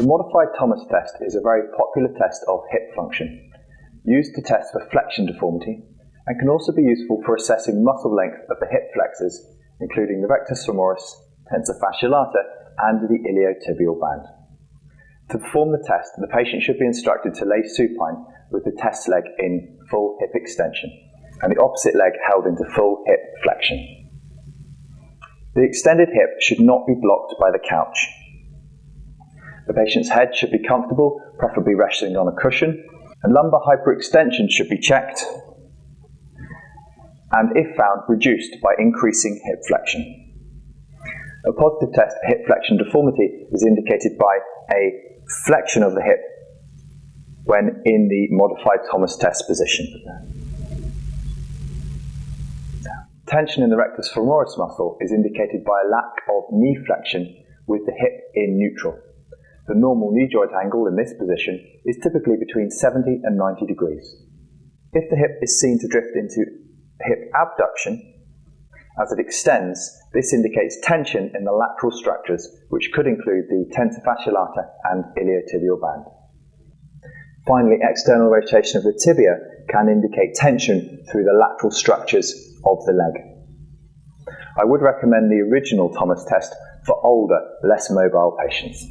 The modified Thomas test is a very popular test of hip function, used to test for flexion deformity, and can also be useful for assessing muscle length of the hip flexors, including the rectus femoris, tensor fasciae lata, and the iliotibial band. To perform the test, the patient should be instructed to lay supine with the test leg in full hip extension and the opposite leg held into full hip flexion. The extended hip should not be blocked by the couch. The patient's head should be comfortable, preferably resting on a cushion, and lumbar hyperextension should be checked and, if found, reduced by increasing hip flexion. A positive test for hip flexion deformity is indicated by a flexion of the hip when in the modified Thomas test position. Tension in the rectus femoris muscle is indicated by a lack of knee flexion with the hip in neutral. The normal knee joint angle in this position is typically between 70 and 90 degrees. If the hip is seen to drift into hip abduction as it extends, this indicates tension in the lateral structures, which could include the tensor fasciae lata and iliotibial band. Finally, external rotation of the tibia can indicate tension through the lateral structures of the leg. I would recommend the original Thomas test for older, less mobile patients.